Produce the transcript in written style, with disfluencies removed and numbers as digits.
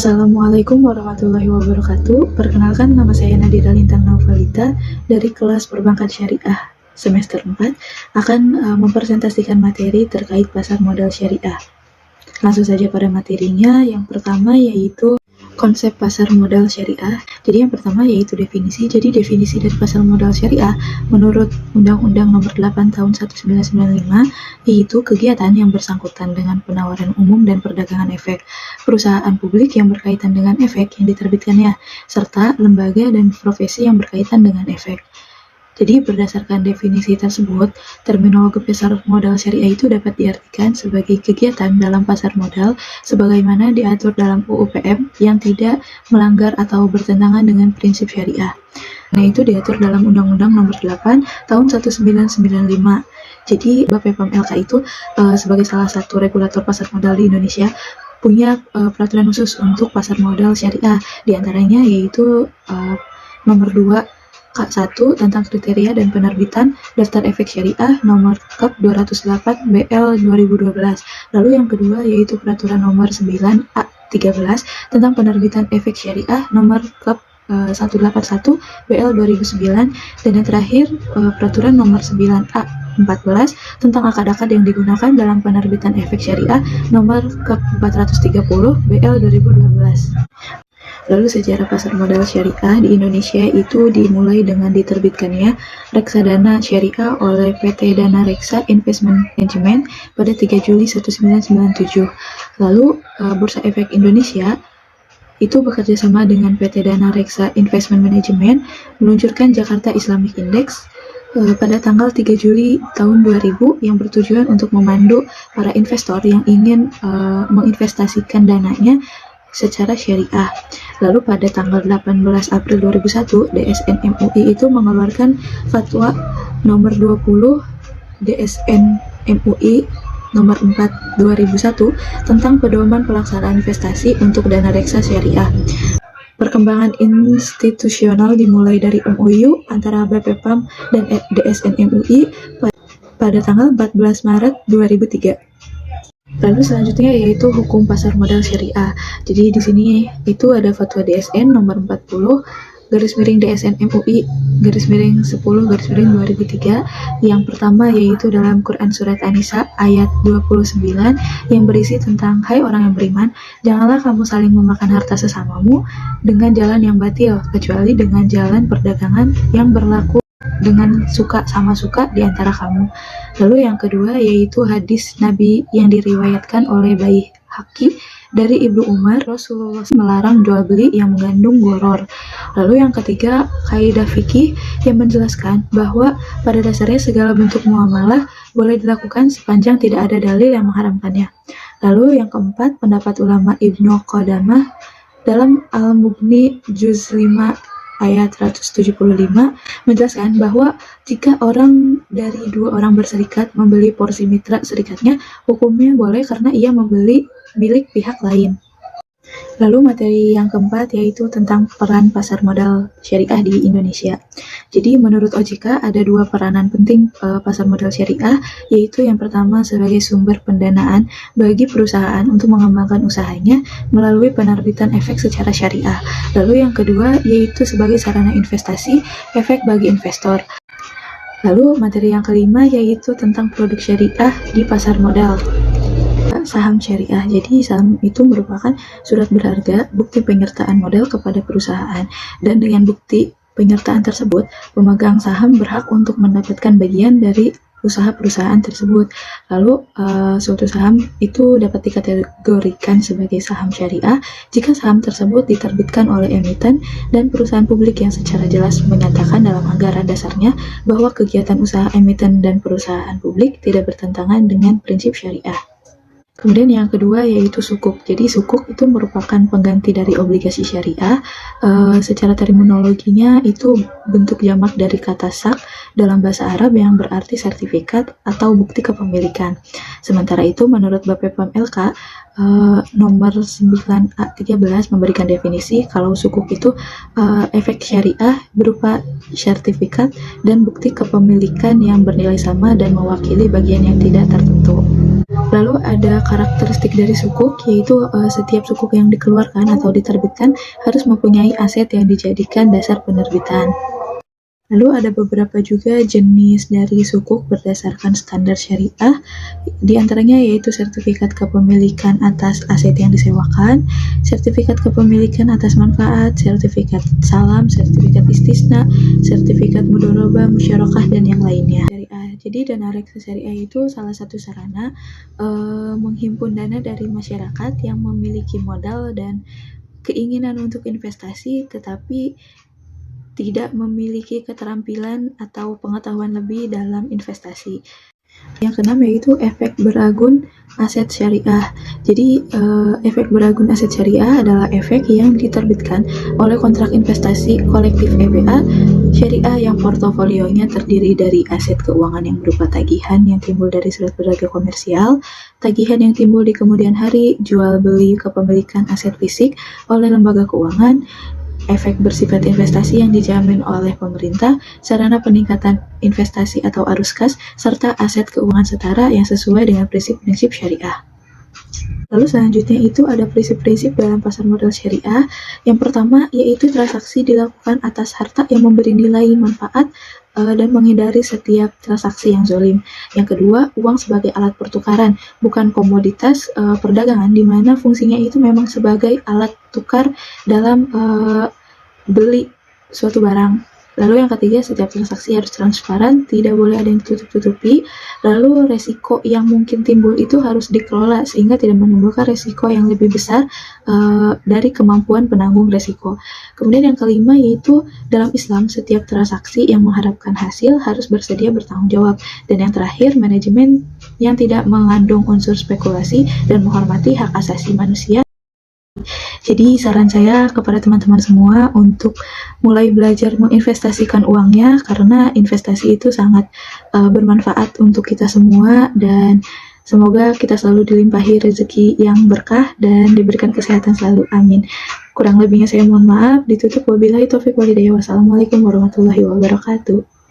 Assalamualaikum warahmatullahi wabarakatuh. Perkenalkan, nama saya Nadira Lintang Naufalita dari kelas Perbankan Syariah semester 4 akan mempresentasikan materi terkait pasar modal syariah. Langsung saja pada materinya. Yang pertama yaitu konsep pasar modal syariah. Jadi yang pertama yaitu definisi. Jadi definisi dari pasar modal syariah menurut Undang-Undang Nomor 8 Tahun 1995 yaitu kegiatan yang bersangkutan dengan penawaran umum dan perdagangan efek, perusahaan publik yang berkaitan dengan efek yang diterbitkannya, serta lembaga dan profesi yang berkaitan dengan efek. Jadi berdasarkan definisi tersebut, terminologi pasar modal syariah itu dapat diartikan sebagai kegiatan dalam pasar modal sebagaimana diatur dalam UU PM yang tidak melanggar atau bertentangan dengan prinsip syariah. Nah, itu diatur dalam Undang-Undang Nomor 8 Tahun 1995. Jadi BPOM LK itu sebagai salah satu regulator pasar modal di Indonesia punya peraturan khusus untuk pasar modal syariah, diantaranya yaitu Nomor 2 K1 tentang kriteria dan penerbitan daftar efek syariah nomor KEP 208 BL 2012. Lalu yang kedua yaitu peraturan nomor 9 A13 tentang penerbitan efek syariah nomor KEP 181 BL 2009, dan yang terakhir peraturan nomor 9 A14 tentang akad-akad yang digunakan dalam penerbitan efek syariah nomor KEP 430 BL 2012. Lalu sejarah pasar modal syariah di Indonesia itu dimulai dengan diterbitkannya Reksadana Syariah oleh PT Dana Reksa Investment Management pada 3 Juli 1997. Lalu Bursa Efek Indonesia itu bekerja sama dengan PT Dana Reksa Investment Management meluncurkan Jakarta Islamic Index pada tanggal 3 Juli tahun 2000 yang bertujuan untuk memandu para investor yang ingin menginvestasikan dananya secara syariah. Lalu pada tanggal 18 April 2001, DSN MUI itu mengeluarkan Fatwa nomor 20 DSN MUI nomor 4 2001 tentang pedoman pelaksanaan investasi untuk dana reksa syariah. Perkembangan institusional dimulai dari MOU antara BPOM dan DSN MUI pada tanggal 14 Maret 2003. Lalu selanjutnya yaitu hukum pasar modal syariah. Jadi di sini itu ada fatwa DSN nomor 40 garis miring DSN MUI garis miring 10 garis miring 2003. Yang pertama yaitu dalam Quran Surat An-Nisa ayat 29 yang berisi tentang, hai orang yang beriman, janganlah kamu saling memakan harta sesamamu dengan jalan yang batil, kecuali dengan jalan perdagangan yang berlaku dengan suka sama suka di antara kamu. Lalu yang kedua yaitu hadis Nabi yang diriwayatkan oleh Baihaqi dari Ibnu Umar, Rasulullah melarang jual beli yang mengandung gharar. Lalu yang ketiga kaidah fikih yang menjelaskan bahwa pada dasarnya segala bentuk muamalah boleh dilakukan sepanjang tidak ada dalil yang mengharamkannya. Lalu yang keempat pendapat ulama Ibnu Qudamah dalam Al-Mughni juz 5 ayat 175 menjelaskan bahwa jika orang dari dua orang berserikat membeli porsi mitra serikatnya, hukumnya boleh karena ia membeli milik pihak lain. Lalu materi yang keempat yaitu tentang peran pasar modal syariah di Indonesia. Jadi menurut OJK ada dua peranan penting pasar modal syariah, yaitu yang pertama sebagai sumber pendanaan bagi perusahaan untuk mengembangkan usahanya melalui penerbitan efek secara syariah. Lalu yang kedua yaitu sebagai sarana investasi efek bagi investor. Lalu materi yang kelima yaitu tentang produk syariah di pasar modal. Saham syariah. Jadi saham itu merupakan surat berharga bukti penyertaan modal kepada perusahaan, dan dengan bukti penyertaan tersebut pemegang saham berhak untuk mendapatkan bagian dari usaha perusahaan tersebut. Lalu suatu saham itu dapat dikategorikan sebagai saham syariah jika saham tersebut diterbitkan oleh emiten dan perusahaan publik yang secara jelas menyatakan dalam anggaran dasarnya bahwa kegiatan usaha emiten dan perusahaan publik tidak bertentangan dengan prinsip syariah. Kemudian yang kedua yaitu sukuk. Jadi sukuk itu merupakan pengganti dari obligasi syariah. Secara terminologinya itu bentuk jamak dari kata sak dalam bahasa Arab yang berarti sertifikat atau bukti kepemilikan. Sementara itu menurut BPOM LK nomor 9A13 memberikan definisi kalau sukuk itu efek syariah berupa sertifikat dan bukti kepemilikan yang bernilai sama dan mewakili bagian yang tidak tertentu. Lalu ada karakteristik dari sukuk, yaitu setiap sukuk yang dikeluarkan atau diterbitkan harus mempunyai aset yang dijadikan dasar penerbitan. Lalu ada beberapa juga jenis dari sukuk berdasarkan standar syariah, di antaranya yaitu sertifikat kepemilikan atas aset yang disewakan, sertifikat kepemilikan atas manfaat, sertifikat salam, sertifikat istisna, sertifikat mudharabah, musyarakah, dan yang lainnya. Syariah. Jadi dana reksa syariah itu salah satu sarana menghimpun dana dari masyarakat yang memiliki modal dan keinginan untuk investasi, tetapi tidak memiliki keterampilan atau pengetahuan lebih dalam investasi. Yang keenam yaitu efek beragun aset syariah. Jadi efek beragun aset syariah adalah efek yang diterbitkan oleh kontrak investasi kolektif EBA syariah yang portofolionya terdiri dari aset keuangan yang berupa tagihan yang timbul dari surat berharga komersial, tagihan yang timbul di kemudian hari, jual beli kepemilikan aset fisik oleh lembaga keuangan, efek bersifat investasi yang dijamin oleh pemerintah, sarana peningkatan investasi atau arus kas, serta aset keuangan setara yang sesuai dengan prinsip-prinsip syariah. Lalu selanjutnya itu ada prinsip-prinsip dalam pasar modal syariah. Yang pertama yaitu transaksi dilakukan atas harta yang memberi nilai manfaat dan menghindari setiap transaksi yang zolim. Yang kedua, uang sebagai alat pertukaran, bukan komoditas perdagangan, di mana fungsinya itu memang sebagai alat tukar dalam beli suatu barang. Lalu yang ketiga, setiap transaksi harus transparan, tidak boleh ada yang tutup-tutupi. Lalu resiko yang mungkin timbul itu harus dikelola sehingga tidak menimbulkan resiko yang lebih besar dari kemampuan penanggung resiko. Kemudian yang kelima yaitu dalam Islam setiap transaksi yang mengharapkan hasil harus bersedia bertanggung jawab. Dan yang terakhir, manajemen yang tidak mengandung unsur spekulasi dan menghormati hak asasi manusia. Jadi saran saya kepada teman-teman semua untuk mulai belajar menginvestasikan uangnya, karena investasi itu sangat bermanfaat untuk kita semua, dan semoga kita selalu dilimpahi rezeki yang berkah dan diberikan kesehatan selalu. Amin. Kurang lebihnya saya mohon maaf. Ditutup, wabillahi taufiq wal hidayah. Wassalamualaikum warahmatullahi wabarakatuh.